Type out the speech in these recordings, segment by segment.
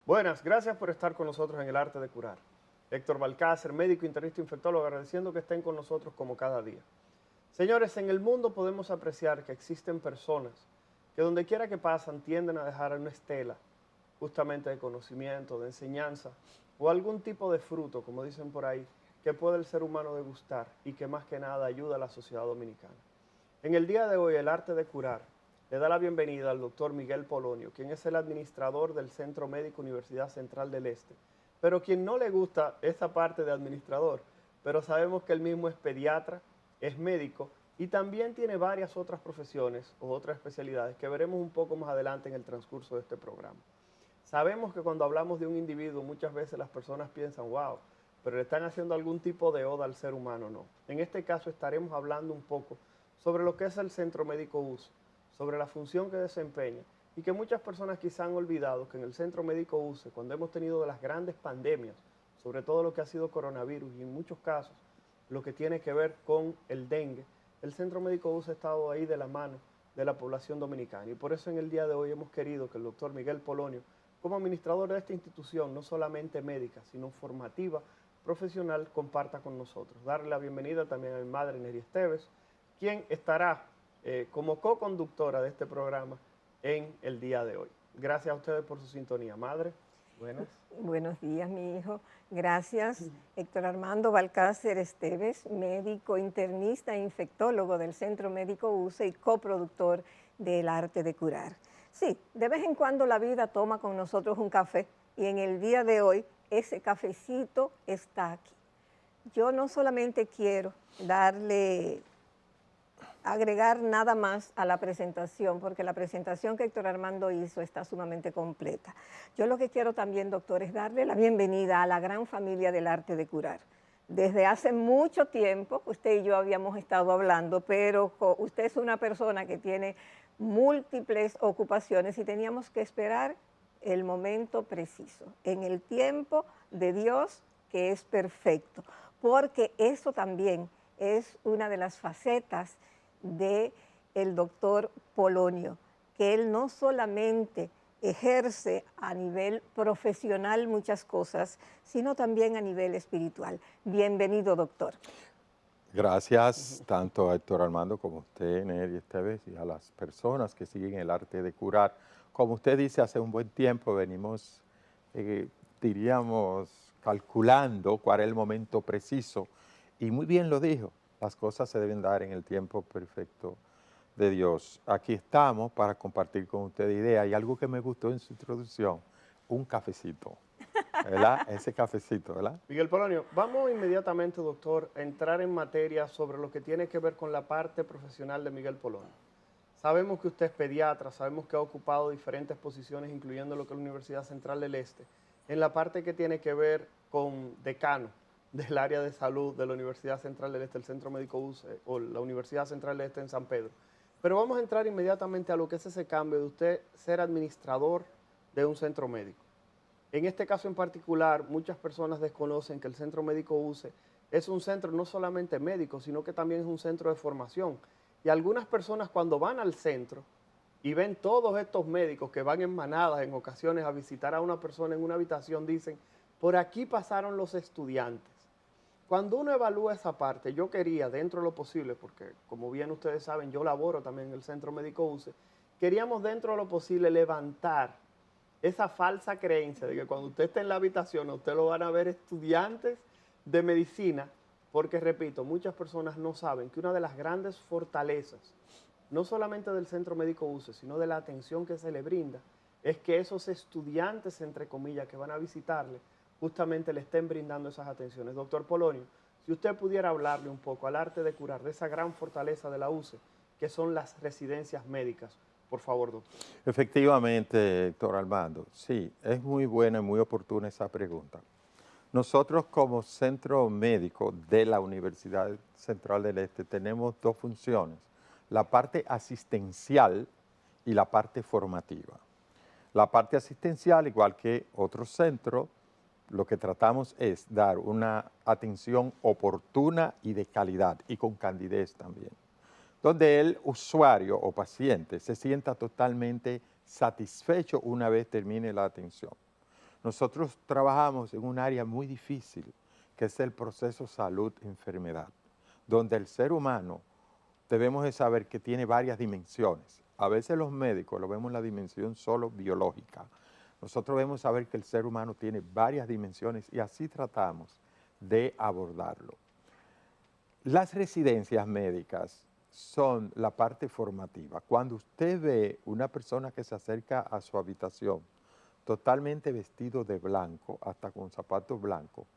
Buenas, gracias por estar con nosotros en El Arte de Curar. Héctor Balcácer, médico internista infectólogo, agradeciendo que estén con nosotros como cada día. Señores, en el mundo podemos apreciar que existen personas que donde quiera que pasan tienden a dejar una estela justamente de conocimiento, de enseñanza o algún tipo de fruto, como dicen por ahí, que puede el ser humano degustar y que más que nada ayuda a la sociedad dominicana. En el día de hoy, El Arte de Curar le da la bienvenida al doctor Miguel Polonio, quien es el administrador del Centro Médico Universidad Central del Este, pero quien no le gusta esa parte de administrador, pero sabemos que él mismo es pediatra, es médico y también tiene varias otras profesiones o otras especialidades que veremos un poco más adelante en el transcurso de este programa. Sabemos que cuando hablamos de un individuo muchas veces las personas piensan, wow, pero le están haciendo algún tipo de oda al ser humano, no. En este caso estaremos hablando un poco sobre lo que es el Centro Médico UCE, sobre la función que desempeña y que muchas personas quizá han olvidado que en el Centro Médico UCE, cuando hemos tenido de las grandes pandemias, sobre todo lo que ha sido coronavirus y en muchos casos lo que tiene que ver con el dengue, el Centro Médico UCE ha estado ahí de la mano de la población dominicana y por eso en el día de hoy hemos querido que el doctor Miguel Polonio, como administrador de esta institución, no solamente médica, sino formativa, profesional, comparta con nosotros. Darle la bienvenida también a mi madre, Neri Esteves, quien estará como co-conductora de este programa en el día de hoy. Gracias a ustedes por su sintonía. Madre, buenas. Buenos días, mi hijo. Gracias, Héctor Armando Balcácer Esteves, médico internista e infectólogo del Centro Médico UCE y coproductor del Arte de Curar. Sí, de vez en cuando la vida toma con nosotros un café y en el día de hoy ese cafecito está aquí. Yo no solamente quiero agregar nada más a la presentación, porque la presentación que Héctor Armando hizo está sumamente completa. Yo lo que quiero también, doctor, es darle la bienvenida a la gran familia del Arte de Curar. Desde hace mucho tiempo, usted y yo habíamos estado hablando, pero usted es una persona que tiene múltiples ocupaciones y teníamos que esperar el momento preciso, en el tiempo de Dios, que es perfecto, porque eso también es una de las facetas del doctor Polonio, que él no solamente ejerce a nivel profesional muchas cosas, sino también a nivel espiritual. Bienvenido, doctor. Gracias tanto a Héctor Armando como a usted, Neri Esteves, y a las personas que siguen el arte de curar. Como usted dice, hace un buen tiempo venimos, diríamos, calculando cuál es el momento preciso, y muy bien lo dijo, las cosas se deben dar en el tiempo perfecto de Dios. Aquí estamos para compartir con usted ideas, y algo que me gustó en su introducción, un cafecito. ¿Verdad? Ese cafecito, ¿verdad? Miguel Polonio, vamos inmediatamente, doctor, a entrar en materia sobre lo que tiene que ver con la parte profesional de Miguel Polonio. Sabemos que usted es pediatra, sabemos que ha ocupado diferentes posiciones, incluyendo lo que es la Universidad Central del Este, en la parte que tiene que ver con decano del área de salud de la Universidad Central del Este, el Centro Médico UCE, o la Universidad Central del Este en San Pedro. Pero vamos a entrar inmediatamente a lo que es ese cambio de usted ser administrador de un centro médico. En este caso en particular, muchas personas desconocen que el Centro Médico UCE es un centro no solamente médico, sino que también es un centro de formación. Y algunas personas cuando van al centro y ven todos estos médicos que van en manadas en ocasiones a visitar a una persona en una habitación, dicen, por aquí pasaron los estudiantes. Cuando uno evalúa esa parte, yo quería, dentro de lo posible, porque como bien ustedes saben, yo laboro también en el Centro Médico UCE, queríamos dentro de lo posible levantar esa falsa creencia de que cuando usted está en la habitación, usted lo van a ver estudiantes de medicina, porque repito, muchas personas no saben que una de las grandes fortalezas, no solamente del Centro Médico UCE, sino de la atención que se le brinda, es que esos estudiantes, entre comillas, que van a visitarle, justamente le estén brindando esas atenciones. Doctor Polonio, si usted pudiera hablarle un poco al arte de curar, de esa gran fortaleza de la UCE, que son las residencias médicas. Por favor, doctor. Efectivamente, Héctor Armando, sí, es muy buena y muy oportuna esa pregunta. Nosotros como centro médico de la Universidad Central del Este tenemos dos funciones, la parte asistencial y la parte formativa. La parte asistencial, igual que otros centros, lo que tratamos es dar una atención oportuna y de calidad y con candidez también, donde el usuario o paciente se sienta totalmente satisfecho una vez termine la atención. Nosotros trabajamos en un área muy difícil, que es el proceso salud-enfermedad, donde el ser humano debemos de saber que tiene varias dimensiones. A veces los médicos lo vemos en la dimensión solo biológica. Nosotros debemos saber que el ser humano tiene varias dimensiones y así tratamos de abordarlo. Las residencias médicas son la parte formativa. Cuando usted ve una persona que se acerca a su habitación totalmente vestido de blanco, hasta con zapatos blancos,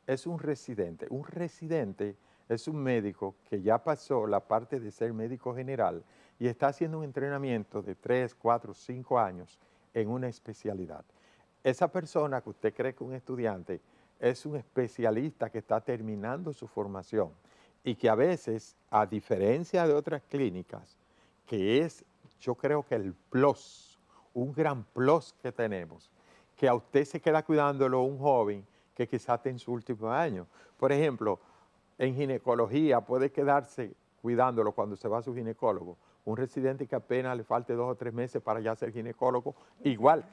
es un residente. Un residente es un médico que ya pasó la parte de ser médico general y está haciendo un entrenamiento de 3, 4, 5 años en una especialidad. Esa persona que usted cree que es un estudiante es un especialista que está terminando su formación y que a veces, a diferencia de otras clínicas, que es, yo creo que el plus, un gran plus que tenemos, que a usted se queda cuidándolo un joven que quizás está en su último año. Por ejemplo, en ginecología puede quedarse cuidándolo cuando se va a su ginecólogo. Un residente que apenas le falte 2 o 3 meses para ya ser ginecólogo, igual.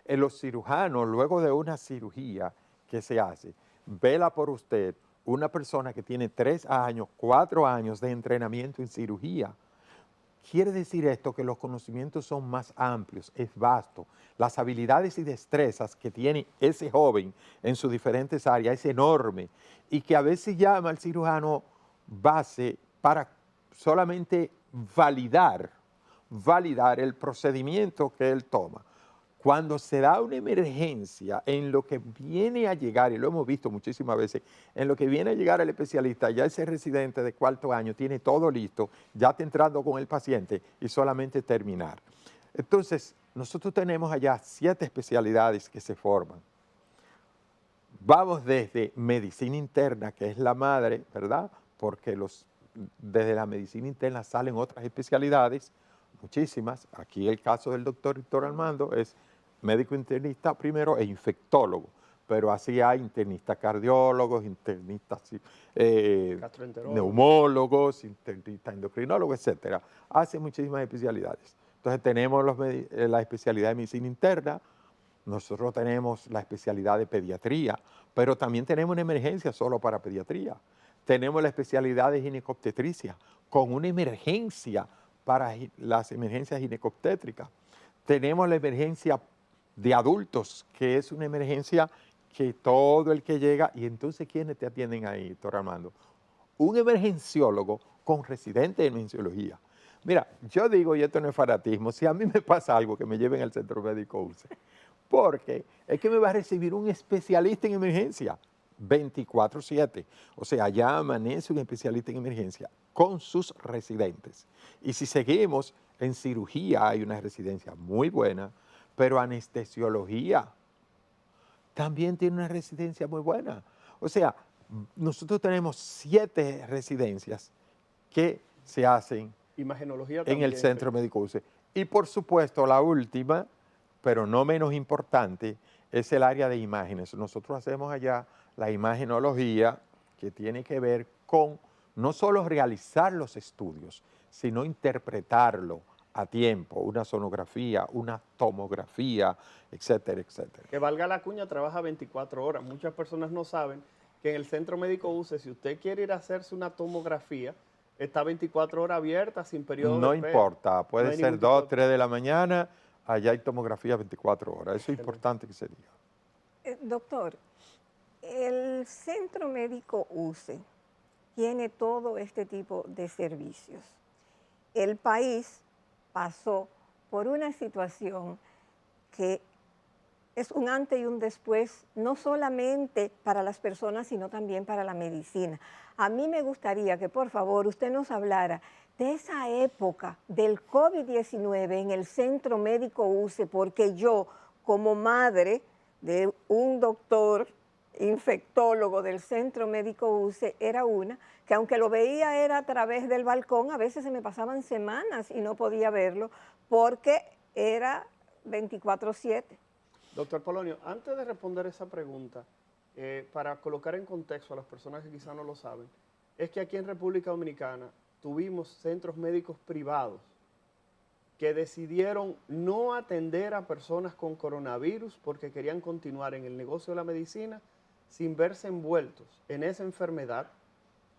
En los cirujanos, luego de una cirugía que se hace, vela por usted una persona que tiene 3 años, 4 años de entrenamiento en cirugía. Quiere decir esto que los conocimientos son más amplios, es vasto. Las habilidades y destrezas que tiene ese joven en sus diferentes áreas es enorme y que a veces llama al cirujano base para solamente validar el procedimiento que él toma. Cuando se da una emergencia en lo que viene a llegar, y lo hemos visto muchísimas veces, en lo que viene a llegar el especialista, ya ese residente de 4º año tiene todo listo, ya está entrando con el paciente y solamente terminar. Entonces, nosotros tenemos allá 7 especialidades que se forman. Vamos desde medicina interna, que es la madre, ¿verdad? Porque desde la medicina interna salen otras especialidades, muchísimas. Aquí el caso del doctor Héctor Armando es médico internista primero e infectólogo, pero así hay internistas cardiólogos, internistas neumólogos, internistas endocrinólogos, etcétera. Hace muchísimas especialidades. Entonces tenemos la especialidad de medicina interna, nosotros tenemos la especialidad de pediatría, pero también tenemos una emergencia solo para pediatría. Tenemos la especialidad de ginecobstetricia, con una emergencia para las emergencias ginecobstétricas. Tenemos la emergencia de adultos, que es una emergencia que todo el que llega, y entonces, ¿quiénes te atienden ahí, doctor Armando? Un emergenciólogo con residente en emergenciología. Mira, yo digo, y esto no es fanatismo, si a mí me pasa algo, que me lleven al centro médico UCE, porque es que me va a recibir un especialista en emergencia 24/7. O sea, ya amanece un especialista en emergencia con sus residentes. Y si seguimos, en cirugía hay una residencia muy buena, pero anestesiología también tiene una residencia muy buena. O sea, nosotros tenemos 7 residencias que se hacen Imagenología en también. el Centro Médico UCE. Y por supuesto, la última, pero no menos importante, es el área de imágenes. Nosotros hacemos allá la imagenología, que tiene que ver con no solo realizar los estudios, sino interpretarlo a tiempo, una sonografía, una tomografía, etcétera, etcétera. Que valga la cuña, trabaja 24 horas. Muchas personas no saben que en el Centro Médico UCE, si usted quiere ir a hacerse una tomografía, está 24 horas abierta, sin periodo No de espera. importa, puede No hay ser ningún tipo 2, 3 de la mañana, allá hay tomografía 24 horas. Eso es importante que se diga. Doctor, el Centro Médico UCE tiene todo este tipo de servicios. El país pasó por una situación que es un antes y un después, no solamente para las personas, sino también para la medicina. A mí me gustaría que, por favor, usted nos hablara de esa época del COVID-19 en el Centro Médico UCE, porque yo, como madre de un doctor infectólogo del Centro Médico UCE, era una que, aunque lo veía era a través del balcón, a veces se me pasaban semanas y no podía verlo porque era 24/7. Doctor Polonio, antes de responder esa pregunta, para colocar en contexto a las personas que quizás no lo saben, es que aquí en República Dominicana tuvimos centros médicos privados que decidieron no atender a personas con coronavirus porque querían continuar en el negocio de la medicina sin verse envueltos en esa enfermedad,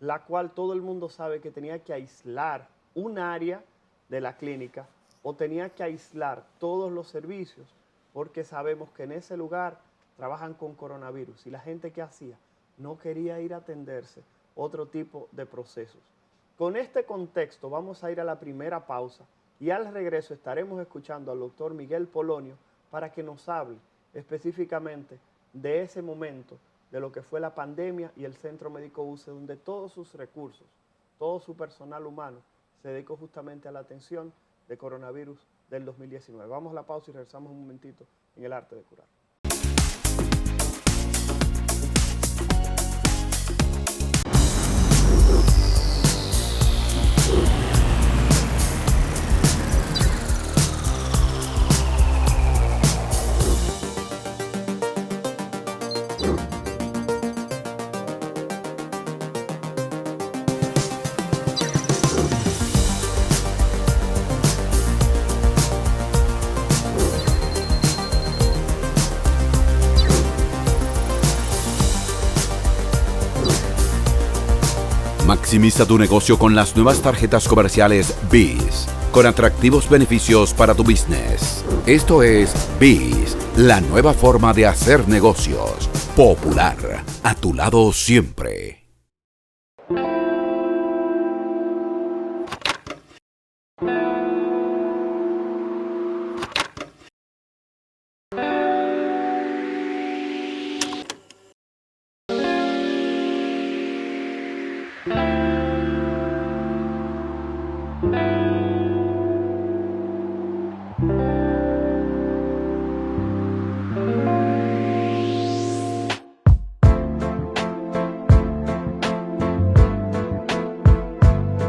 la cual todo el mundo sabe que tenía que aislar un área de la clínica o tenía que aislar todos los servicios, porque sabemos que en ese lugar trabajan con coronavirus y la gente que hacía no quería ir a atenderse otro tipo de procesos. Con este contexto vamos a ir a la primera pausa y al regreso estaremos escuchando al doctor Miguel Polonio para que nos hable específicamente de ese momento, de lo que fue la pandemia y el Centro Médico UCE, donde todos sus recursos, todo su personal humano se dedicó justamente a la atención de coronavirus del 2019. Vamos a la pausa y regresamos un momentito en el arte de curar. Maximiza tu negocio con las nuevas tarjetas comerciales BIS, con atractivos beneficios para tu business. Esto es BIS, la nueva forma de hacer negocios. Popular, a tu lado siempre.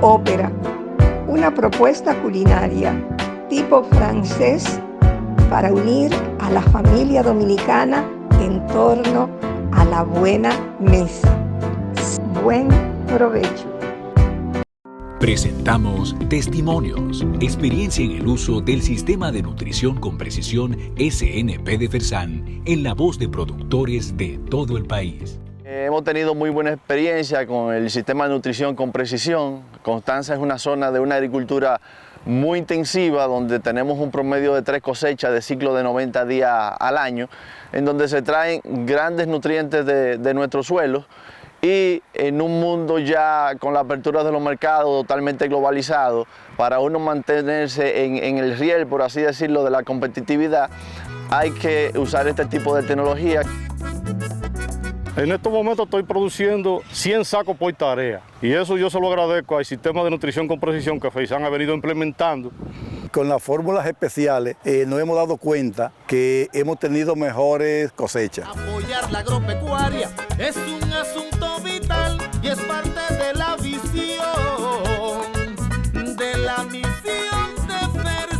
Ópera, una propuesta culinaria tipo francés para unir a la familia dominicana en torno a la buena mesa. Buen provecho. Presentamos Testimonios, experiencia en el uso del Sistema de Nutrición con Precisión SNP de Fersan en la voz de productores de todo el país. Hemos tenido muy buena experiencia con el Sistema de Nutrición con Precisión. Constanza es una zona de una agricultura muy intensiva, donde tenemos un promedio de 3 cosechas de ciclo de 90 días al año, en donde se traen grandes nutrientes de nuestros suelos. Y en un mundo ya con la apertura de los mercados totalmente globalizado, para uno mantenerse en el riel, por así decirlo, de la competitividad, hay que usar este tipo de tecnología. En estos momentos estoy produciendo 100 sacos por tarea y eso yo se lo agradezco al Sistema de Nutrición con Precisión que Fersan ha venido implementando. Con las fórmulas especiales nos hemos dado cuenta que hemos tenido mejores cosechas. Apoyar la agropecuaria es un asunto vital y es parte de la visión, de la misión de Fersan.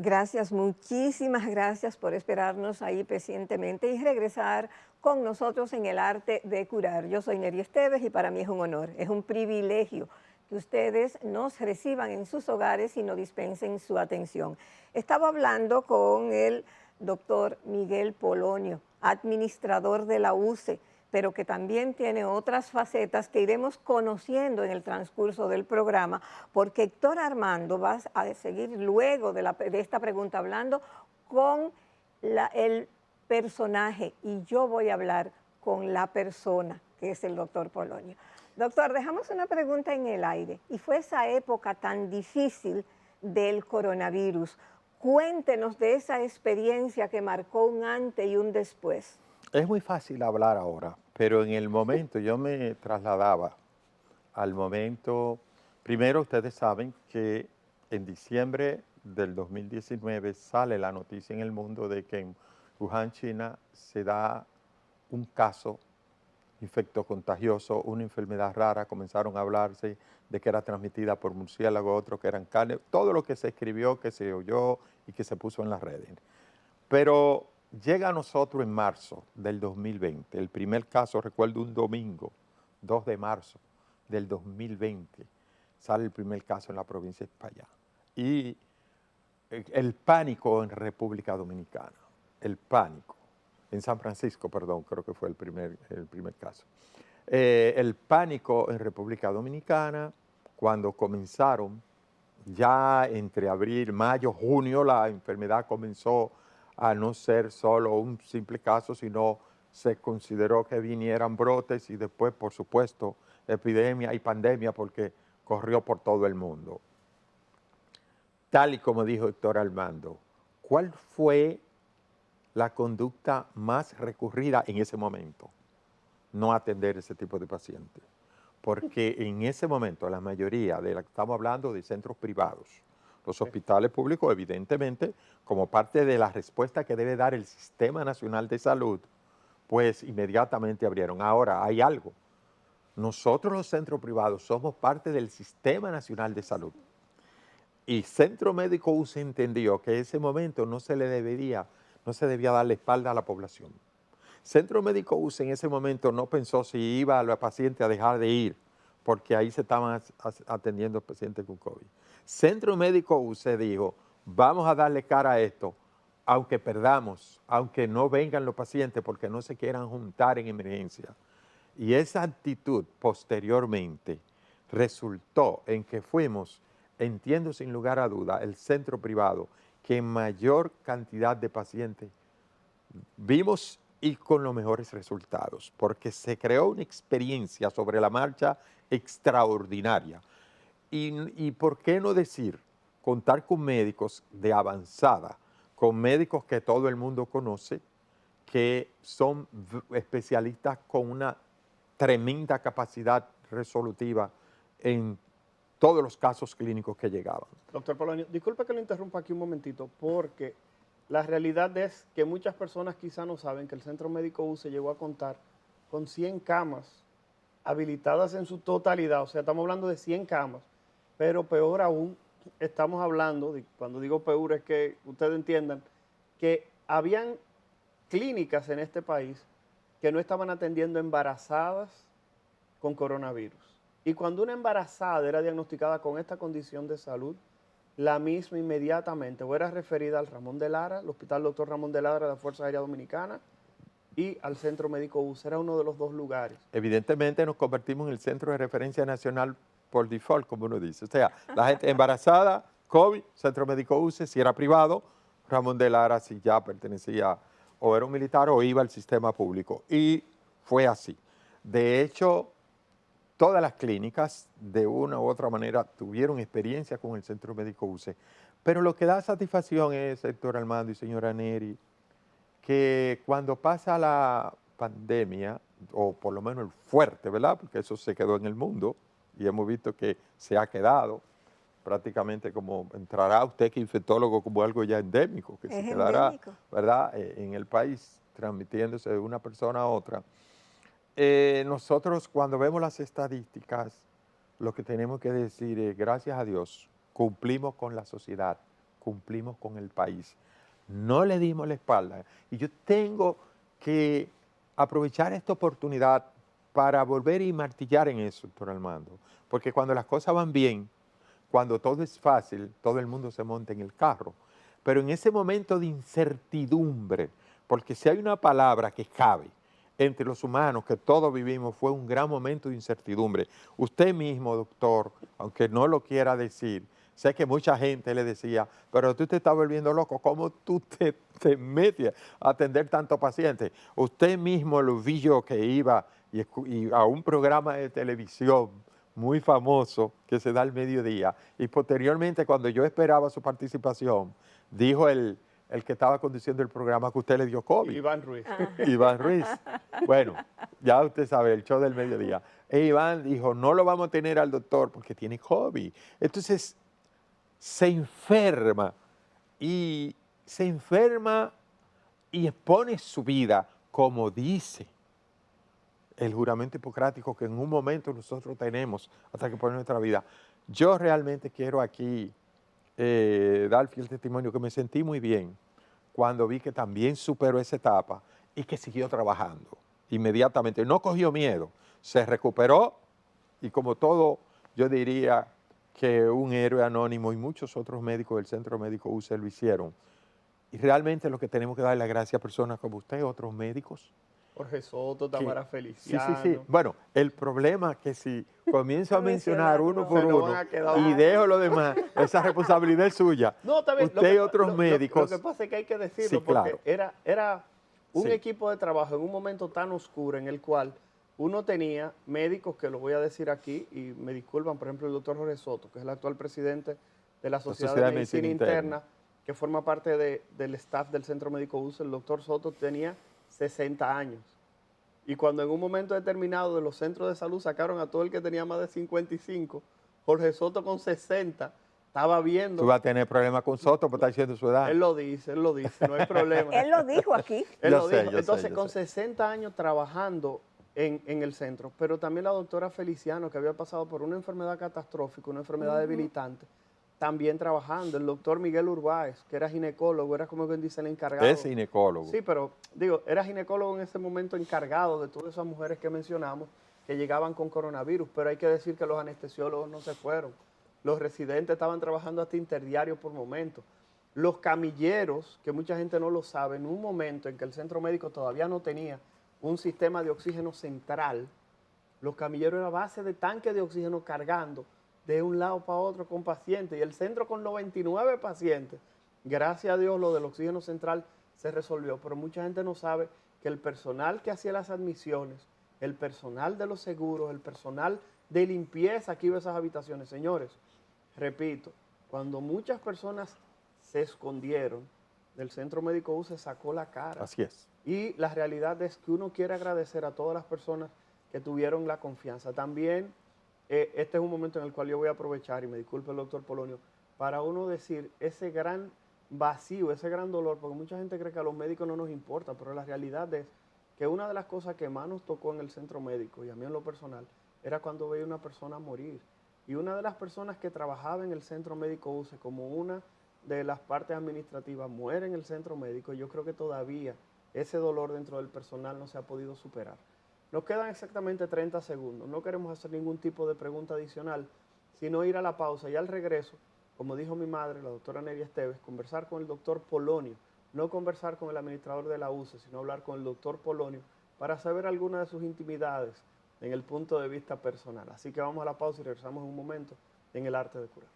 Gracias, muchísimas gracias por esperarnos ahí pacientemente y regresar con nosotros en el arte de curar. Yo soy Neri Esteves y para mí es un honor, es un privilegio que ustedes nos reciban en sus hogares y nos dispensen su atención. Estaba hablando con el doctor Miguel Polonio, administrador de la UCE, pero que también tiene otras facetas que iremos conociendo en el transcurso del programa, porque Héctor Armando va a seguir luego de esta pregunta hablando con el personaje y yo voy a hablar con la persona, que es el doctor Polonio. Doctor, dejamos una pregunta en el aire y fue esa época tan difícil del coronavirus. Cuéntenos de esa experiencia que marcó un antes y un después. Es muy fácil hablar ahora, pero en el momento yo me trasladaba al momento, primero ustedes saben que en diciembre del 2019 sale la noticia en el mundo de que en Wuhan, China, se da un caso infectocontagioso, una enfermedad rara, comenzaron a hablarse de que era transmitida por murciélago, otro que eran carne, todo lo que se escribió, que se oyó y que se puso en las redes. Pero llega a nosotros en marzo del 2020, el primer caso, recuerdo un domingo, 2 de marzo del 2020, sale el primer caso en la provincia de España. Y el pánico en República Dominicana, el pánico, en San Francisco, perdón, creo que fue el primer caso. El pánico en República Dominicana, cuando comenzaron, ya entre abril, mayo, junio, la enfermedad comenzó a no ser solo un simple caso, sino se consideró que vinieran brotes y después, por supuesto, epidemia y pandemia, porque corrió por todo el mundo. Tal y como dijo Héctor Armando, ¿cuál fue la conducta más recurrida en ese momento? No atender ese tipo de pacientes. Porque en ese momento la mayoría de la que estamos hablando de centros privados, los hospitales públicos, evidentemente, como parte de la respuesta que debe dar el Sistema Nacional de Salud, pues inmediatamente abrieron. Ahora, hay algo. Nosotros los centros privados somos parte del Sistema Nacional de Salud. Y Centro Médico UCE entendió que en ese momento no se debía dar la espalda a la población. Centro Médico UCE en ese momento no pensó si iba a los pacientes a dejar de ir, porque ahí se estaban atendiendo pacientes con COVID. Centro Médico UCE dijo, vamos a darle cara a esto, aunque perdamos, aunque no vengan los pacientes porque no se quieran juntar en emergencia. Y esa actitud posteriormente resultó en que fuimos, entiendo sin lugar a duda, el centro privado que en mayor cantidad de pacientes vimos y con los mejores resultados, porque se creó una experiencia sobre la marcha extraordinaria. Y por qué no decir, contar con médicos de avanzada, con médicos que todo el mundo conoce, que son especialistas con una tremenda capacidad resolutiva en todos los casos clínicos que llegaban. Doctor Polonio, disculpe que lo interrumpa aquí un momentito, porque la realidad es que muchas personas quizá no saben que el Centro Médico UCE llegó a contar con 100 camas habilitadas en su totalidad, o sea, estamos hablando de 100 camas, pero peor aún, estamos hablando, cuando digo peor es que ustedes entiendan, que habían clínicas en este país que no estaban atendiendo embarazadas con coronavirus. Y cuando una embarazada era diagnosticada con esta condición de salud, la misma inmediatamente o era referida al Ramón de Lara, el Hospital Dr. Ramón de Lara de la Fuerza Aérea Dominicana, y al Centro Médico UCE. Era uno de los dos lugares. Evidentemente nos convertimos en el centro de referencia nacional por default, como uno dice. O sea, la gente embarazada, COVID, Centro Médico UCE, si era privado, Ramón de Lara si ya pertenecía o era un militar o iba al sistema público. Y fue así. De hecho, todas las clínicas, de una u otra manera, tuvieron experiencia con el Centro Médico UCE. Pero lo que da satisfacción es, Héctor Armando y señora Neri, que cuando pasa la pandemia, o por lo menos el fuerte, ¿verdad? Porque eso se quedó en el mundo y hemos visto que se ha quedado prácticamente como, entrará usted que infectólogo como algo ya endémico, que se quedará, endémico, ¿verdad? En el país, transmitiéndose de una persona a otra. Nosotros cuando vemos las estadísticas, lo que tenemos que decir es, gracias a Dios, cumplimos con la sociedad, cumplimos con el país. No le dimos la espalda. Y yo tengo que aprovechar esta oportunidad para volver y martillar en eso, doctor Armando. Porque cuando las cosas van bien, cuando todo es fácil, todo el mundo se monta en el carro. Pero en ese momento de incertidumbre, porque si hay una palabra que cabe entre los humanos que todos vivimos, fue un gran momento de incertidumbre. Usted mismo, doctor, aunque no lo quiera decir, sé que mucha gente le decía, pero tú te estás volviendo loco, ¿cómo tú te metes a atender tantos pacientes? Usted mismo lo vi yo que iba y a un programa de televisión muy famoso que se da al mediodía, y posteriormente cuando yo esperaba su participación, dijo el que estaba conduciendo el programa que usted le dio COVID. Iván Ruiz. Iván Ruiz. Bueno, ya usted sabe, el show del mediodía. E Iván dijo, no lo vamos a tener al doctor porque tiene COVID. Entonces, se enferma y expone su vida, como dice el juramento hipocrático que en un momento nosotros tenemos hasta que pone nuestra vida. Yo realmente quiero aquí dar fiel testimonio que me sentí muy bien cuando vi que también superó esa etapa y que siguió trabajando inmediatamente. No cogió miedo, se recuperó y como todo, yo diría que un héroe anónimo y muchos otros médicos del Centro Médico UCE lo hicieron. Y realmente lo que tenemos que darle las gracias a personas como usted, otros médicos. Jorge Soto, Tamara Sí, Feliciano. sí. Bueno, el problema es que si comienzo a mencionar uno por uno y mal. dejo lo demás, esa responsabilidad es suya. No, está bien. Usted y otros médicos. Lo que pasa es que hay que decirlo, Sí, porque claro. era un Sí. equipo de trabajo en un momento tan oscuro en el cual uno tenía médicos, que lo voy a decir aquí, y me disculpan, por ejemplo, el doctor Jorge Soto, que es el actual presidente de la Sociedad de Medicina Interna, que forma parte del staff del Centro Médico UCE. El doctor Soto tenía 60 años. Y cuando en un momento determinado de los centros de salud sacaron a todo el que tenía más de 55, Jorge Soto con 60 estaba viendo. Tú vas a tener problemas con Soto por estar diciendo su edad. Él lo dice, no hay problema. Él lo dijo aquí. Él Yo lo sé, dijo. yo Entonces, sé. con 60 años trabajando en el centro, pero también la doctora Feliciano, que había pasado por una enfermedad catastrófica, una enfermedad debilitante, también trabajando. El doctor Miguel Urbáez, que era ginecólogo, era como quien dice el encargado. Es ginecólogo. Sí, pero digo, era ginecólogo en ese momento encargado de todas esas mujeres que mencionamos que llegaban con coronavirus, pero hay que decir que los anestesiólogos no se fueron. Los residentes estaban trabajando hasta interdiario por momentos. Los camilleros, que mucha gente no lo sabe, en un momento en que el centro médico todavía no tenía un sistema de oxígeno central, los camilleros eran a base de tanques de oxígeno cargando de un lado para otro con pacientes, y el centro con 99 pacientes. Gracias a Dios lo del oxígeno central se resolvió, pero mucha gente no sabe que el personal que hacía las admisiones, el personal de los seguros, el personal de limpieza que iba a esas habitaciones, señores, repito, cuando muchas personas se escondieron, del Centro Médico UCE sacó la cara. Así es. Y la realidad es que uno quiere agradecer a todas las personas que tuvieron la confianza. También este es un momento en el cual yo voy a aprovechar, y me disculpe el doctor Polonio, para uno decir ese gran vacío, ese gran dolor, porque mucha gente cree que a los médicos no nos importa, pero la realidad es que una de las cosas que más nos tocó en el centro médico, y a mí en lo personal, era cuando veía una persona morir. Y una de las personas que trabajaba en el Centro Médico UCE como una de las partes administrativas muere en el centro médico. Yo creo que todavía ese dolor dentro del personal no se ha podido superar. Nos quedan exactamente 30 segundos. No queremos hacer ningún tipo de pregunta adicional, sino ir a la pausa y al regreso, como dijo mi madre, la doctora Neria Esteves, conversar con el doctor Polonio, no conversar con el administrador de la UCE, sino hablar con el doctor Polonio para saber algunas de sus intimidades en el punto de vista personal. Así que vamos a la pausa y regresamos en un momento en El Arte de Curar.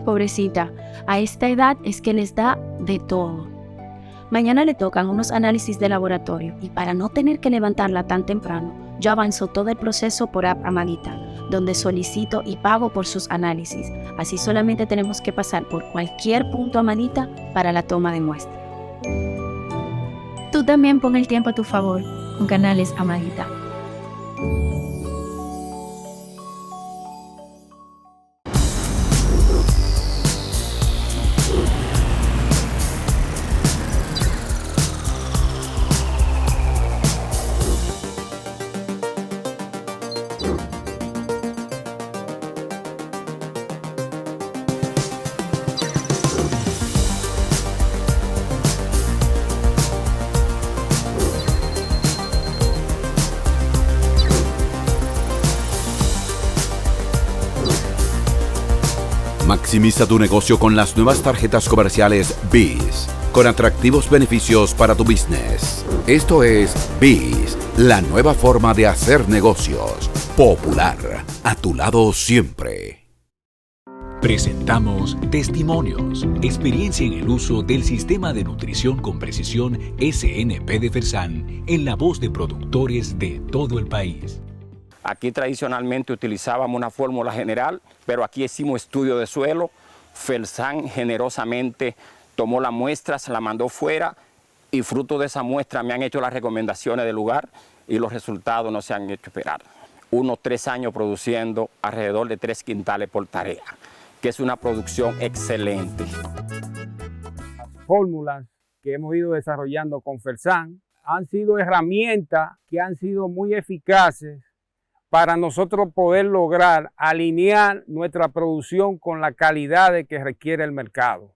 Pobrecita, a esta edad es que les da de todo. Mañana le tocan unos análisis de laboratorio y para no tener que levantarla tan temprano, yo avanzo todo el proceso por App Amadita, donde solicito y pago por sus análisis. Así solamente tenemos que pasar por cualquier punto Amadita para la toma de muestra. Tú también pon el tiempo a tu favor con Canales Amadita. Maximiza tu negocio con las nuevas tarjetas comerciales BIS, con atractivos beneficios para tu business. Esto es BIS, la nueva forma de hacer negocios. Popular, a tu lado siempre. Presentamos Testimonios, experiencia en el uso del Sistema de Nutrición con Precisión SNP de Fersan en la voz de productores de todo el país. Aquí tradicionalmente utilizábamos una fórmula general, pero aquí hicimos estudio de suelo. Fersan generosamente tomó la muestra, se la mandó fuera y fruto de esa muestra me han hecho las recomendaciones del lugar y los resultados no se han hecho esperar. Unos 3 años produciendo alrededor de 3 quintales por tarea, que es una producción excelente. Las fórmulas que hemos ido desarrollando con Fersan han sido herramientas que han sido muy eficaces para nosotros poder lograr alinear nuestra producción con la calidad de que requiere el mercado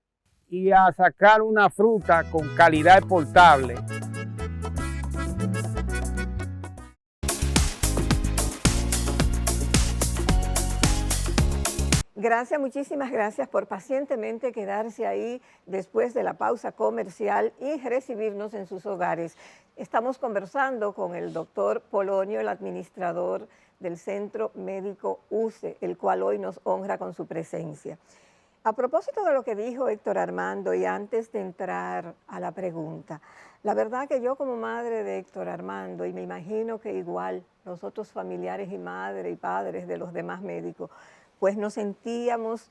y a sacar una fruta con calidad exportable. Gracias, muchísimas gracias por pacientemente quedarse ahí después de la pausa comercial y recibirnos en sus hogares. Estamos conversando con el doctor Polonio, el administrador del Centro Médico UCE, el cual hoy nos honra con su presencia. A propósito de lo que dijo Héctor Armando y antes de entrar a la pregunta, la verdad que yo como madre de Héctor Armando, y me imagino que igual los otros familiares y madres y padres de los demás médicos, pues nos sentíamos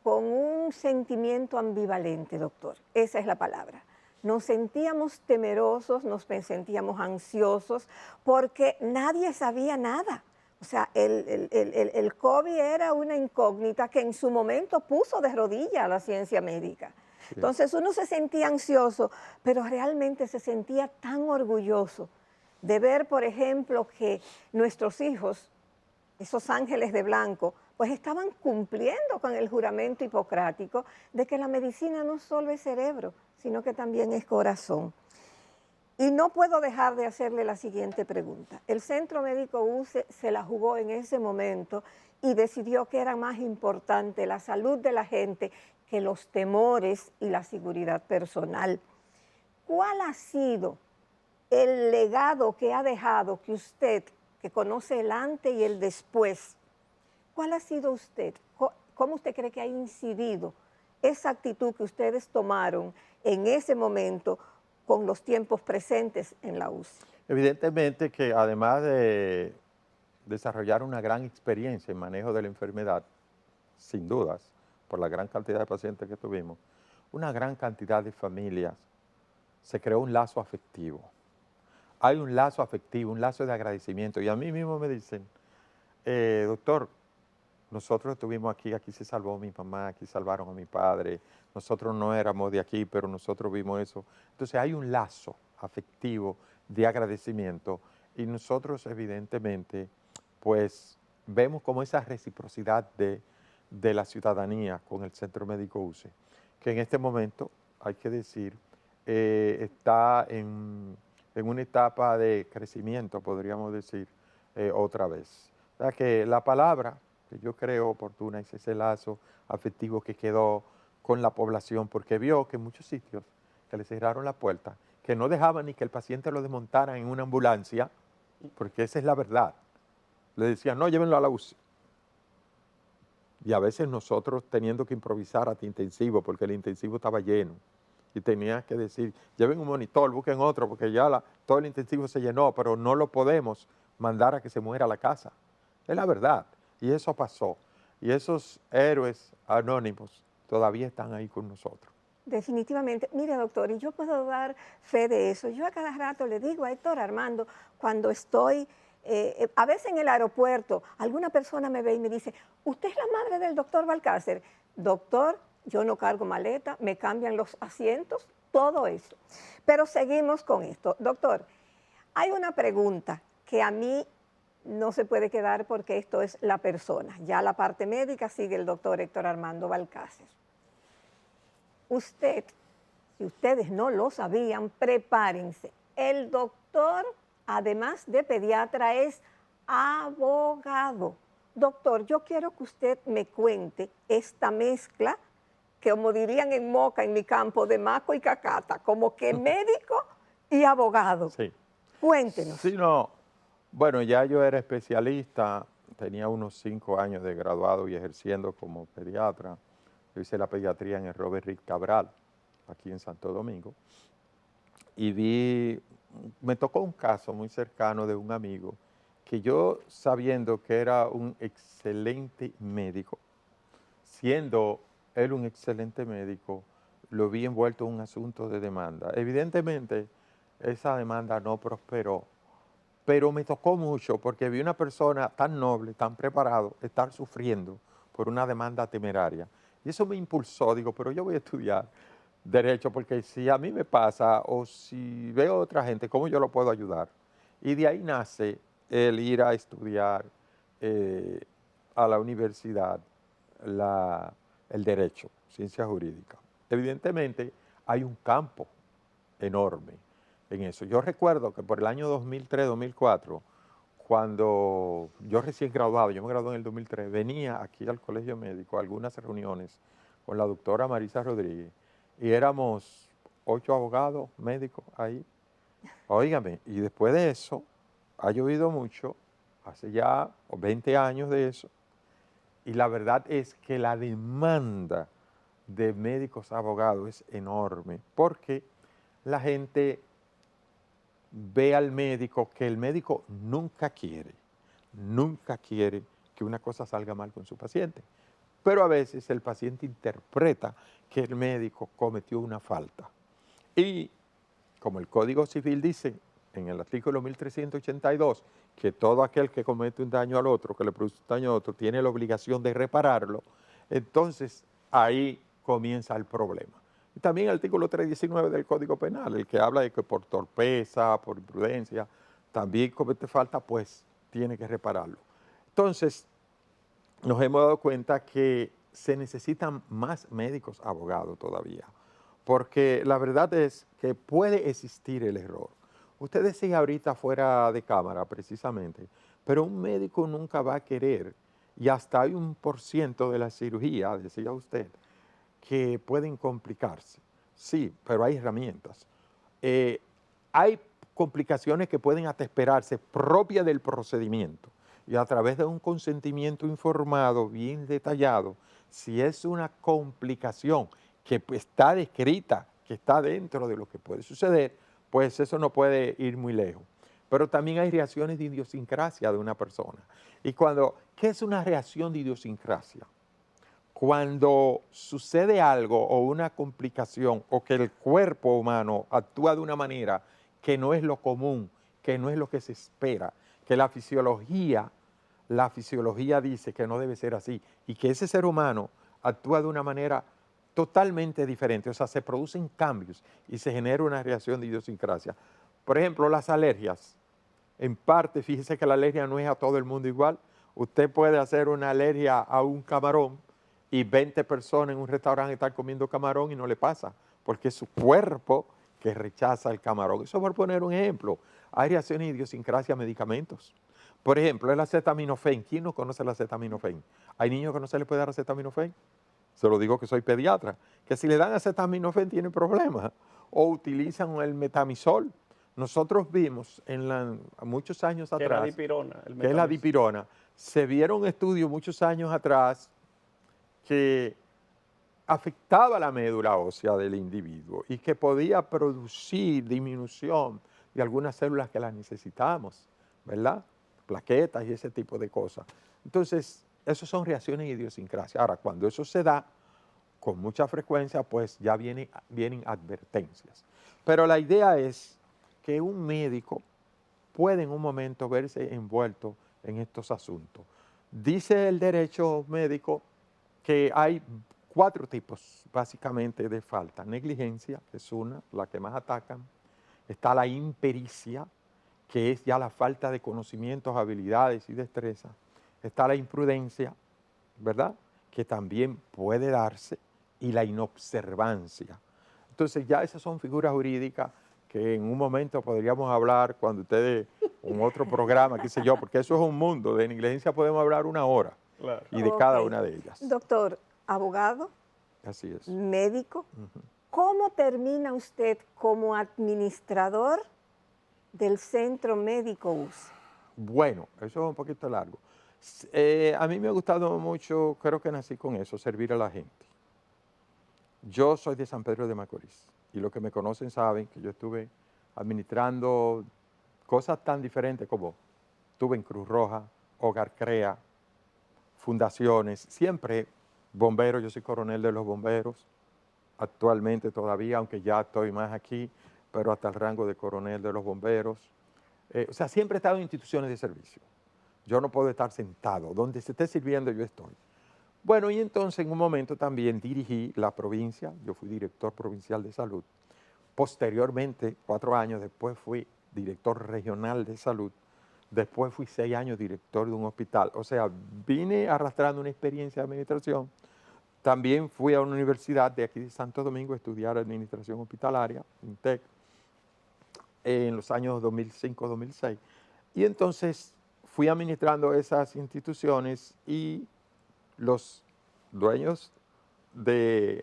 con un sentimiento ambivalente, doctor. Esa es la palabra. Nos sentíamos temerosos, nos sentíamos ansiosos, porque nadie sabía nada. O sea, el COVID era una incógnita que en su momento puso de rodillas a la ciencia médica. Sí. Entonces uno se sentía ansioso, pero realmente se sentía tan orgulloso de ver, por ejemplo, que nuestros hijos, esos ángeles de blanco, pues estaban cumpliendo con el juramento hipocrático de que la medicina no solo es cerebro, sino que también es corazón. Y no puedo dejar de hacerle la siguiente pregunta. El Centro Médico UCE se la jugó en ese momento y decidió que era más importante la salud de la gente que los temores y la seguridad personal. ¿Cuál ha sido el legado que ha dejado que usted, que conoce el antes y el después, cuál ha sido usted? ¿Cómo usted cree que ha incidido esa actitud que ustedes tomaron en ese momento con los tiempos presentes en la UCE? Evidentemente que además de desarrollar una gran experiencia en manejo de la enfermedad, sin dudas, por la gran cantidad de pacientes que tuvimos, una gran cantidad de familias, se creó un lazo afectivo. Hay un lazo afectivo, un lazo de agradecimiento. Y a mí mismo me dicen, doctor, nosotros estuvimos aquí, aquí se salvó mi mamá, aquí salvaron a mi padre, nosotros no éramos de aquí, pero nosotros vimos eso. Entonces hay un lazo afectivo de agradecimiento y nosotros evidentemente pues vemos como esa reciprocidad de la ciudadanía con el Centro Médico UCE, que en este momento, hay que decir, está en una etapa de crecimiento, podríamos decir, otra vez. O sea que la palabra que yo creo oportuna es ese lazo afectivo que quedó con la población, porque vio que en muchos sitios que le cerraron la puerta, que no dejaban ni que el paciente lo desmontara en una ambulancia, porque esa es la verdad. Le decían, no, llévenlo a la UCI. Y a veces nosotros teniendo que improvisar hasta intensivo, porque el intensivo estaba lleno. Y tenía que decir, lleven un monitor, busquen otro, porque ya todo el intensivo se llenó, pero no lo podemos mandar a que se muera a la casa. Es la verdad. Y eso pasó. Y esos héroes anónimos todavía están ahí con nosotros. Definitivamente. Mire, doctor, y yo puedo dar fe de eso. Yo a cada rato le digo a Héctor Armando, cuando estoy, a veces en el aeropuerto, alguna persona me ve y me dice, ¿usted es la madre del doctor Balcácer? Doctor, yo no cargo maleta, me cambian los asientos, todo eso. Pero seguimos con esto. Doctor, hay una pregunta que a mí no se puede quedar porque esto es la persona. Ya la parte médica sigue el doctor Héctor Armando Balcácer. Usted, si ustedes no lo sabían, prepárense. El doctor, además de pediatra, es abogado. Doctor, yo quiero que usted me cuente esta mezcla, que como dirían en Moca, en mi campo, de maco y cacata, como que médico y abogado. Sí. Cuéntenos. Sí, no. Bueno, ya yo era especialista, tenía unos 5 años de graduado y ejerciendo como pediatra. Yo hice la pediatría en el Robert Reed Cabral, aquí en Santo Domingo, y me tocó un caso muy cercano de un amigo que yo, sabiendo que era un excelente médico, siendo él un excelente médico, lo vi envuelto en un asunto de demanda. Evidentemente, esa demanda no prosperó, pero me tocó mucho porque vi una persona tan noble, tan preparado, estar sufriendo por una demanda temeraria. Y eso me impulsó, digo, pero yo voy a estudiar Derecho, porque si a mí me pasa o si veo a otra gente, ¿cómo yo lo puedo ayudar? Y de ahí nace el ir a estudiar a la universidad el derecho, ciencia jurídica. Evidentemente hay un campo enorme en eso. Yo recuerdo que por el año 2003-2004, cuando yo recién graduado, yo me gradué en el 2003, venía aquí al Colegio Médico a algunas reuniones con la doctora Marisa Rodríguez y éramos 8 abogados médicos ahí. Óigame, y después de eso, ha llovido mucho, hace ya 20 años de eso, y la verdad es que la demanda de médicos abogados es enorme, porque la gente ve al médico que el médico nunca quiere que una cosa salga mal con su paciente. Pero a veces el paciente interpreta que el médico cometió una falta. Y como el Código Civil dice en el artículo 1382, que todo aquel que comete un daño al otro, que le produce un daño a otro, tiene la obligación de repararlo, entonces ahí comienza el problema. Y también el artículo 319 del Código Penal, el que habla de que por torpeza, por imprudencia, también comete falta, pues tiene que repararlo. Entonces, nos hemos dado cuenta que se necesitan más médicos abogados todavía, porque la verdad es que puede existir el error. Usted decía ahorita fuera de cámara, precisamente, pero un médico nunca va a querer, y hasta hay 1% de la cirugía, decía usted, que pueden complicarse. Sí, pero hay herramientas. Hay complicaciones que pueden hasta esperarse propias del procedimiento y a través de un consentimiento informado, bien detallado, si es una complicación que está descrita, que está dentro de lo que puede suceder, pues eso no puede ir muy lejos. Pero también hay reacciones de idiosincrasia de una persona. Y ¿qué es una reacción de idiosincrasia? Cuando sucede algo o una complicación o que el cuerpo humano actúa de una manera que no es lo común, que no es lo que se espera, que la fisiología dice que no debe ser así y que ese ser humano actúa de una manera totalmente diferente, o sea, se producen cambios y se genera una reacción de idiosincrasia. Por ejemplo, las alergias. En parte, fíjese que la alergia no es a todo el mundo igual. Usted puede hacer una alergia a un camarón y 20 personas en un restaurante están comiendo camarón y no le pasa, porque es su cuerpo que rechaza el camarón. Eso por poner un ejemplo. Hay reacciones de idiosincrasia a medicamentos. Por ejemplo, el acetaminofén. ¿Quién no conoce el acetaminofén? ¿Hay niños que no se les puede dar acetaminofén? Se lo digo que soy pediatra, que si le dan acetaminofén tienen problemas. O utilizan el metamizol. Nosotros vimos muchos años atrás, que es la dipirona. Se vieron estudios muchos años atrás que afectaba la médula ósea del individuo y que podía producir disminución de algunas células que las necesitamos, ¿verdad? Plaquetas y ese tipo de cosas. Entonces, esas son reacciones de idiosincrasia. Ahora, cuando eso se da con mucha frecuencia, pues ya vienen advertencias. Pero la idea es que un médico puede en un momento verse envuelto en estos asuntos. Dice el derecho médico que hay 4 tipos básicamente de falta. Negligencia, que es la que más atacan. Está la impericia, que es ya la falta de conocimientos, habilidades y destreza. Está la imprudencia, ¿verdad?, que también puede darse, y la inobservancia. Entonces ya esas son figuras jurídicas que en un momento podríamos hablar cuando ustedes, en otro programa, qué sé yo, porque eso es un mundo. De negligencia podemos hablar 1 hora, claro, y de cada una de ellas. Doctor, abogado, así es, médico, ¿cómo termina usted como administrador del Centro Médico US? Bueno, eso es un poquito largo. A mí me ha gustado mucho, creo que nací con eso, servir a la gente. Yo soy de San Pedro de Macorís y los que me conocen saben que yo estuve administrando cosas tan diferentes como estuve en Cruz Roja, Hogar Crea, fundaciones, siempre bomberos, yo soy coronel de los bomberos, actualmente todavía, aunque ya estoy más aquí, pero hasta el rango de coronel de los bomberos. O sea, siempre he estado en instituciones de servicio. Yo no puedo estar sentado. Donde se esté sirviendo, yo estoy. Bueno, y entonces en un momento también dirigí la provincia. Yo fui director provincial de salud. Posteriormente, 4 años después, fui director regional de salud. Después fui 6 años director de un hospital. O sea, vine arrastrando una experiencia de administración. También fui a una universidad de aquí de Santo Domingo a estudiar administración hospitalaria, INTEC, en los años 2005-2006. Y entonces fui administrando esas instituciones y los dueños del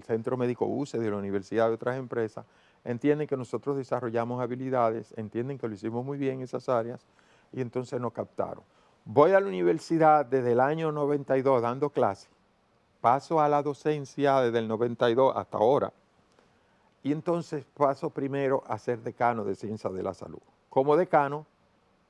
Centro Médico UCE, de la universidad y de otras empresas, entienden que nosotros desarrollamos habilidades, entienden que lo hicimos muy bien en esas áreas y entonces nos captaron. Voy a la universidad desde el año 92 dando clases, paso a la docencia desde el 92 hasta ahora y entonces paso primero a ser decano de Ciencias de la Salud. Como decano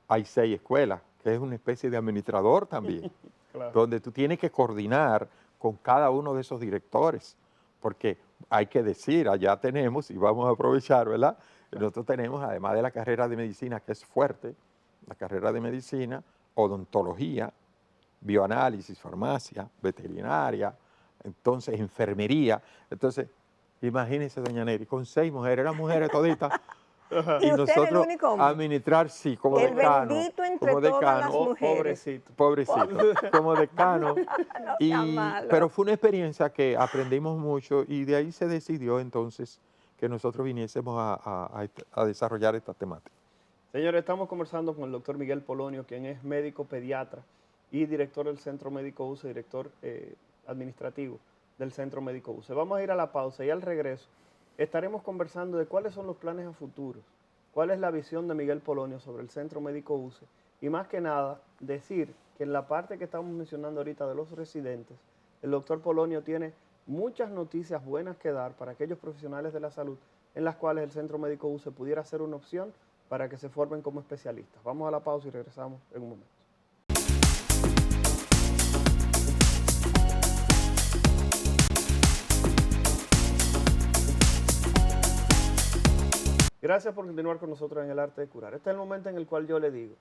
hay 6 escuelas, que es una especie de administrador también, claro, donde tú tienes que coordinar con cada uno de esos directores, porque hay que decir, allá tenemos, y vamos a aprovechar, ¿verdad? Nosotros tenemos, además de la carrera de medicina, que es fuerte, la carrera de medicina, odontología, bioanálisis, farmacia, veterinaria, entonces enfermería. Entonces, imagínense, doña Neri, con 6 mujeres, eran mujeres toditas, y nosotros administrar, sí, como el decano. Bendito entre como todas decano, las mujeres. Pobrecito, como decano. No, pero fue una experiencia que aprendimos mucho y de ahí se decidió entonces que nosotros viniésemos a desarrollar esta temática. Señores, estamos conversando con el doctor Miguel Polonio, quien es médico pediatra y director del Centro Médico UCE, director administrativo del Centro Médico UCE. Vamos a ir a la pausa y al regreso estaremos conversando de cuáles son los planes a futuro, cuál es la visión de Miguel Polonio sobre el Centro Médico UCE y más que nada decir que en la parte que estamos mencionando ahorita de los residentes, el doctor Polonio tiene muchas noticias buenas que dar para aquellos profesionales de la salud en las cuales el Centro Médico UCE pudiera ser una opción para que se formen como especialistas. Vamos a la pausa y regresamos en un momento. Gracias por continuar con nosotros en El Arte de Curar. Este es el momento en el cual yo le digo,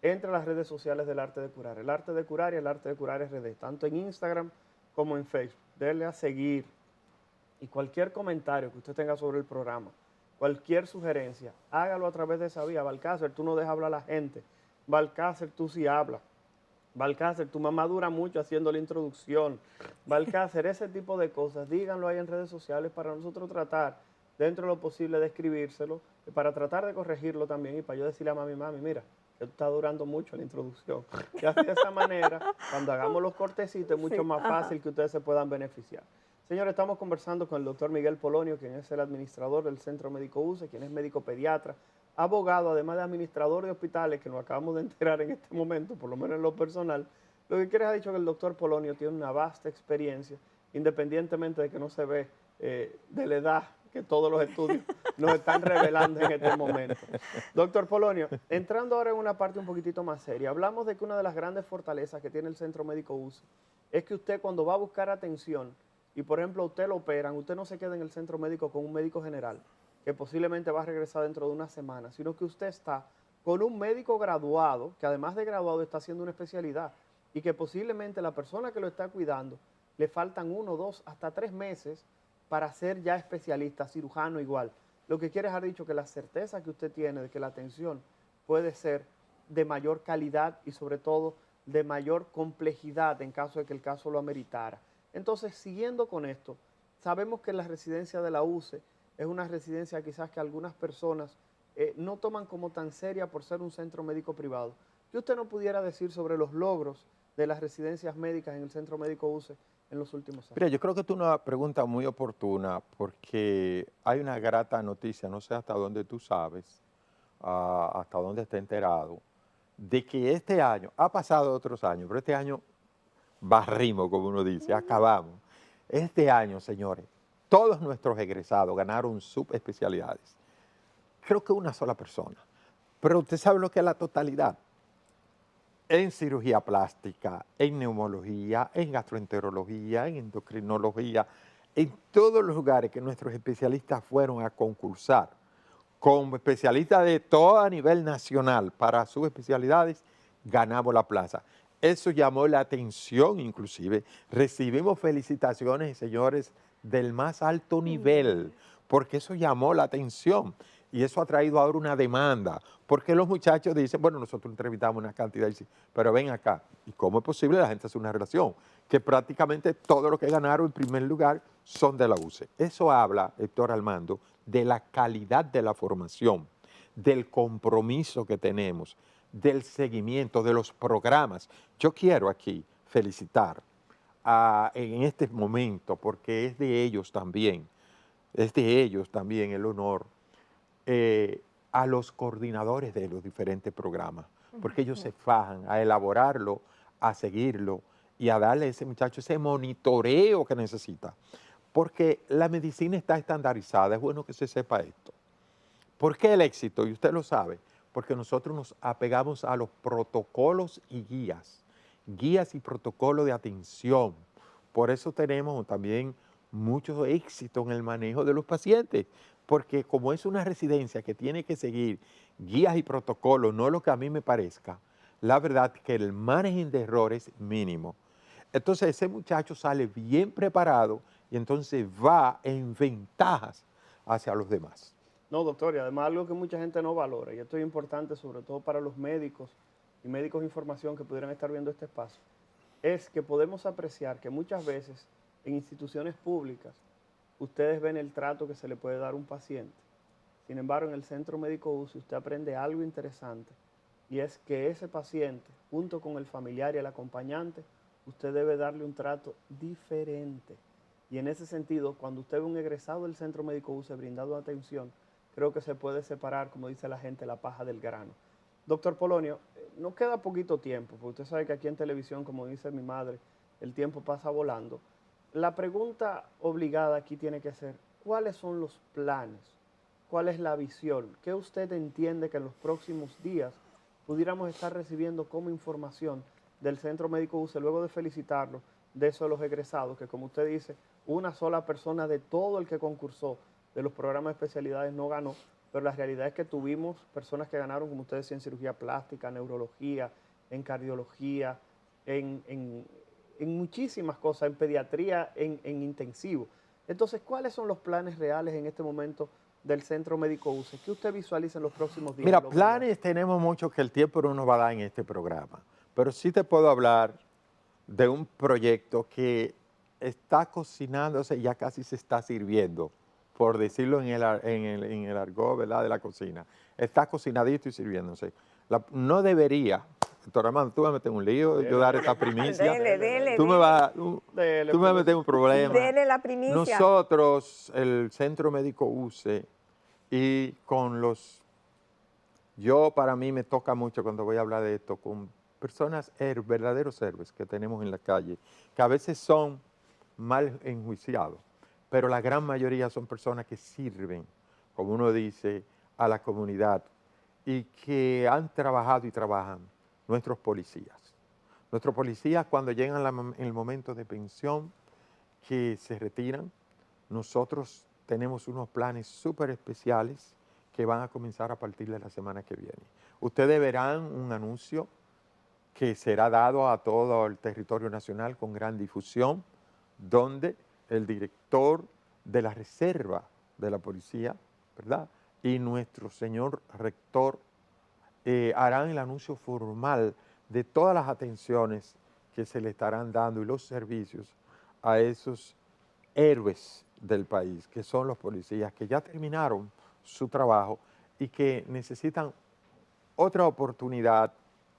entre a las redes sociales del Arte de Curar, El Arte de Curar y El Arte de Curar RD, tanto en Instagram como en Facebook. Denle a seguir y cualquier comentario que usted tenga sobre el programa, cualquier sugerencia, hágalo a través de esa vía. Balcácer, tú no dejas hablar a la gente. Balcácer, tú sí hablas. Balcácer, tu mamá dura mucho haciendo la introducción. Balcácer, ese tipo de cosas, díganlo ahí en redes sociales para nosotros tratar dentro de lo posible de escribírselo, para tratar de corregirlo también y para yo decirle a mami, mira, que está durando mucho la introducción. Y así de esa manera, cuando hagamos los cortecitos, es mucho más fácil que ustedes se puedan beneficiar. Señores, estamos conversando con el doctor Miguel Polonio, quien es el administrador del Centro Médico UCE, quien es médico pediatra, abogado, además de administrador de hospitales, que nos acabamos de enterar en este momento, por lo menos en lo personal. Lo que quiere ha dicho que el doctor Polonio tiene una vasta experiencia, independientemente de que no se ve de la edad que todos los estudios nos están revelando en este momento. Doctor Polonio, entrando ahora en una parte un poquitito más seria, hablamos de que una de las grandes fortalezas que tiene el Centro Médico UCE es que usted cuando va a buscar atención y por ejemplo usted lo operan, usted no se queda en el centro médico con un médico general que posiblemente va a regresar dentro de una semana, sino que usted está con un médico graduado, que además de graduado está haciendo una especialidad y que posiblemente la persona que lo está cuidando le faltan 1, 2, hasta 3 meses para ser ya especialista, cirujano igual. Lo que quiere dejar dicho que la certeza que usted tiene de que la atención puede ser de mayor calidad y sobre todo de mayor complejidad en caso de que el caso lo ameritara. Entonces, siguiendo con esto, sabemos que la residencia de la UCE es una residencia quizás que algunas personas no toman como tan seria por ser un centro médico privado. ¿Qué usted no pudiera decir sobre los logros de las residencias médicas en el Centro Médico UCE en los últimos años? Mira, yo creo que es una pregunta muy oportuna porque hay una grata noticia, no sé hasta dónde tú sabes, hasta dónde está enterado, de que este año, ha pasado otros años, pero este año barrimos, como uno dice, acabamos. Este año, señores, todos nuestros egresados ganaron subespecialidades. Creo que una sola persona. Pero usted sabe lo que es la totalidad. En cirugía plástica, en neumología, en gastroenterología, en endocrinología, en todos los lugares que nuestros especialistas fueron a concursar, como especialistas de todo a nivel nacional para sus especialidades, ganamos la plaza. Eso llamó la atención, inclusive. Recibimos felicitaciones, señores, del más alto nivel, porque eso llamó la atención. Y eso ha traído ahora una demanda, porque los muchachos dicen, bueno, nosotros entrevistamos una cantidad, y dicen, pero ven acá, ¿y cómo es posible la gente hace una relación? Que prácticamente todo lo que ganaron en primer lugar son de la UCE. Eso habla, Héctor Armando, de la calidad de la formación, del compromiso que tenemos, del seguimiento, de los programas. Yo quiero aquí felicitar en este momento, porque es de ellos también el honor, a los coordinadores de los diferentes programas, porque ellos se fajan a elaborarlo, a seguirlo y a darle a ese muchacho ese monitoreo que necesita. Porque la medicina está estandarizada, es bueno que se sepa esto. ¿Por qué el éxito? Y usted lo sabe, porque nosotros nos apegamos a los protocolos y guías y protocolos de atención. Por eso tenemos también mucho éxito en el manejo de los pacientes, porque como es una residencia que tiene que seguir guías y protocolos, no lo que a mí me parezca, la verdad que el margen de error es mínimo. Entonces ese muchacho sale bien preparado y entonces va en ventajas hacia los demás. No, doctor, y además algo que mucha gente no valora, y esto es importante sobre todo para los médicos y médicos de información que pudieran estar viendo este espacio, es que podemos apreciar que muchas veces en instituciones públicas ustedes ven el trato que se le puede dar a un paciente. Sin embargo, en el Centro Médico UCE usted aprende algo interesante, y es que ese paciente, junto con el familiar y el acompañante, usted debe darle un trato diferente. Y en ese sentido, cuando usted ve un egresado del Centro Médico UCE brindando atención, creo que se puede separar, como dice la gente, la paja del grano. Doctor Polonio, nos queda poquito tiempo, porque usted sabe que aquí en televisión, como dice mi madre, el tiempo pasa volando. La pregunta obligada aquí tiene que ser, ¿cuáles son los planes? ¿Cuál es la visión? ¿Qué usted entiende que en los próximos días pudiéramos estar recibiendo como información del Centro Médico UCE, luego de felicitarlo de eso de los egresados, que como usted dice, una sola persona de todo el que concursó de los programas de especialidades no ganó, pero la realidad es que tuvimos personas que ganaron, como usted decía, en cirugía plástica, neurología, en cardiología, en muchísimas cosas, en pediatría, en intensivo. Entonces, ¿cuáles son los planes reales en este momento del Centro Médico UCE? ¿Qué usted visualiza en los próximos días? Mira, planes tenemos muchos que el tiempo no nos va a dar en este programa, pero sí te puedo hablar de un proyecto que está cocinándose, ya casi se está sirviendo, por decirlo en el argot, ¿verdad?, de la cocina. Está cocinadito y sirviéndose. No debería, doctor Armando, tú me vas a meter en un lío, yo dar esta primicia. Tú me vas a meter en un problema. Dele la primicia. Nosotros, el Centro Médico UCE, y con para mí me toca mucho cuando voy a hablar de esto, con personas, verdaderos héroes que tenemos en la calle, que a veces son mal enjuiciados, pero la gran mayoría son personas que sirven, como uno dice, a la comunidad y que han trabajado y trabajan. Nuestros policías. Nuestros policías cuando llegan en el momento de pensión, que se retiran, nosotros tenemos unos planes súper especiales que van a comenzar a partir de la semana que viene. Ustedes verán un anuncio que será dado a todo el territorio nacional con gran difusión, donde el director de la reserva de la policía, ¿verdad?, y nuestro señor rector harán el anuncio formal de todas las atenciones que se le estarán dando y los servicios a esos héroes del país, que son los policías que ya terminaron su trabajo y que necesitan otra oportunidad,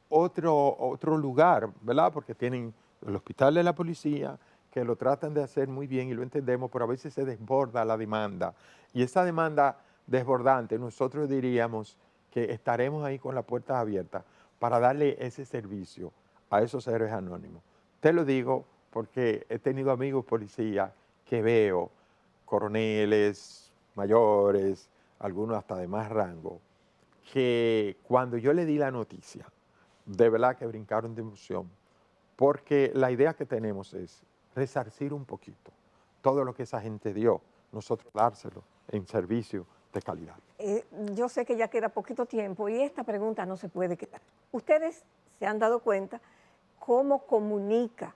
otro lugar, ¿verdad? Porque tienen el hospital de la policía, que lo tratan de hacer muy bien y lo entendemos, pero a veces se desborda la demanda. Y esa demanda desbordante, nosotros diríamos que estaremos ahí con las puertas abiertas para darle ese servicio a esos héroes anónimos. Te lo digo porque he tenido amigos policías que veo, coroneles, mayores, algunos hasta de más rango, que cuando yo le di la noticia, de verdad que brincaron de emoción, porque la idea que tenemos es resarcir un poquito todo lo que esa gente dio, nosotros dárselo en servicio de calidad. Yo sé que ya queda poquito tiempo y esta pregunta no se puede quedar. Ustedes se han dado cuenta cómo comunica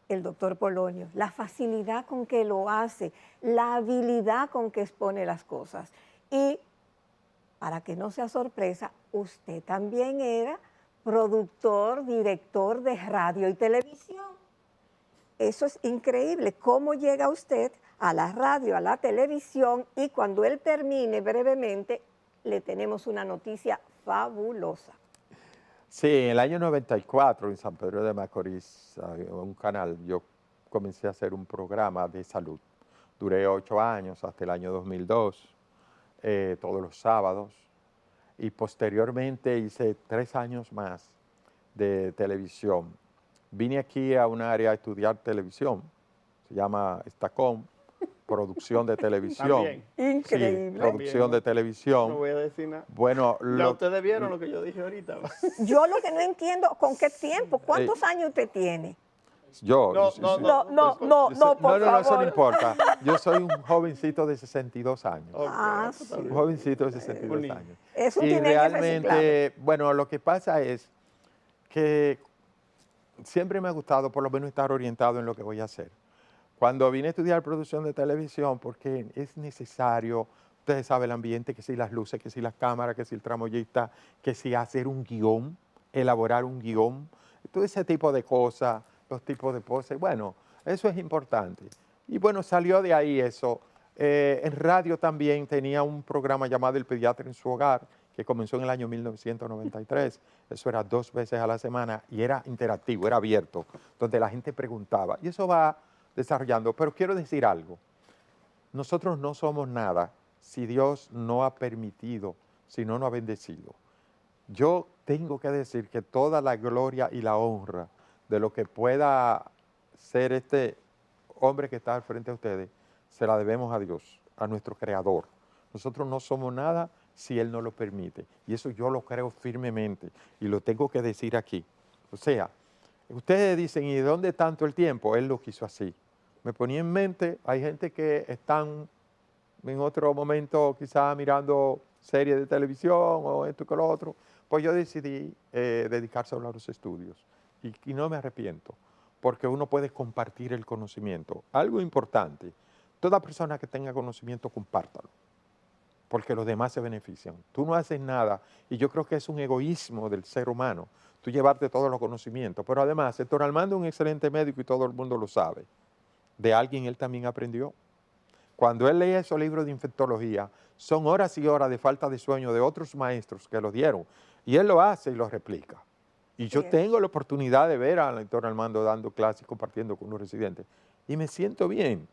el doctor Polonio, la facilidad con que lo hace, la habilidad con que expone las cosas. Y para que no sea sorpresa, usted también era productor, director de radio y televisión. Eso es increíble, cómo llega usted a la radio, a la televisión, y cuando él termine brevemente, le tenemos una noticia fabulosa. Sí, en el año 94 en San Pedro de Macorís, un canal, yo comencé a hacer un programa de salud. Duré 8 años hasta el año 2002, todos los sábados, y posteriormente hice 3 años más de televisión. Vine aquí a un área a estudiar televisión, se llama Estacom, producción de televisión. También. Increíble. Sí, producción de televisión. No voy a decir nada. Bueno, Ya ustedes vieron lo que yo dije ahorita. Yo lo que no entiendo, ¿con qué tiempo? ¿Cuántos años usted tiene? Yo. No, por No, eso no favor. importa. Yo soy un jovencito de 62 años. Ah, sí. Un jovencito de 62 años. Es un Y teenager realmente, reciclable. bueno, lo que pasa es que siempre me ha gustado por lo menos estar orientado en lo que voy a hacer. Cuando vine a estudiar producción de televisión, porque es necesario, ustedes saben el ambiente, que si las luces, que si las cámaras, que si el tramoyista, que si hacer un guión, elaborar un guión, todo ese tipo de cosas, los tipos de poses, bueno, eso es importante. Y bueno, salió de ahí eso. En radio también tenía un programa llamado El Pediatra en su Hogar, que comenzó en el año 1993. Eso era 2 veces a la semana y era interactivo, era abierto, donde la gente preguntaba. Y eso va desarrollando. Pero quiero decir algo. Nosotros no somos nada si Dios no ha permitido, si no nos ha bendecido. Yo tengo que decir que toda la gloria y la honra de lo que pueda ser este hombre que está al frente de ustedes, se la debemos a Dios, a nuestro Creador. Nosotros no somos nada si Él no lo permite. Y eso yo lo creo firmemente y lo tengo que decir aquí. O sea, ustedes dicen, ¿y de dónde tanto el tiempo? Él lo quiso así. Me ponía en mente, hay gente que están en otro momento quizás mirando series de televisión o esto que lo otro. Pues yo decidí dedicárselo a los estudios y no me arrepiento, porque uno puede compartir el conocimiento. Algo importante, toda persona que tenga conocimiento, compártalo, porque los demás se benefician. Tú no haces nada, y yo creo que es un egoísmo del ser humano, tú llevarte todos los conocimientos, pero además, Héctor Armando es un excelente médico y todo el mundo lo sabe. De alguien él también aprendió. Cuando él lee esos libros de infectología, son horas y horas de falta de sueño de otros maestros que lo dieron, y él lo hace y lo replica. Y yo tengo la oportunidad de ver al doctor Armando dando clases, compartiendo con los residentes. Y me siento bien,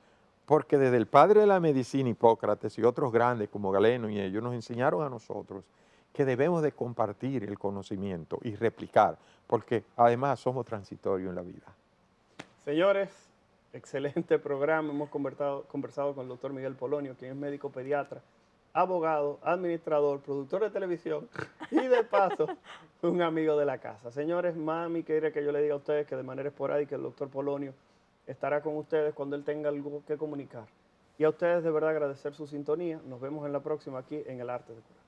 porque desde el padre de la medicina, Hipócrates, y otros grandes como Galeno y ellos, nos enseñaron a nosotros que debemos de compartir el conocimiento y replicar, porque además somos transitorios en la vida. Señores, excelente programa. Hemos conversado con el doctor Miguel Polonio, quien es médico pediatra, abogado, administrador, productor de televisión y de paso un amigo de la casa. Señores, mami quiere que yo le diga a ustedes que de manera esporádica el doctor Polonio estará con ustedes cuando él tenga algo que comunicar. Y a ustedes de verdad agradecer su sintonía. Nos vemos en la próxima aquí en El Arte de Curar.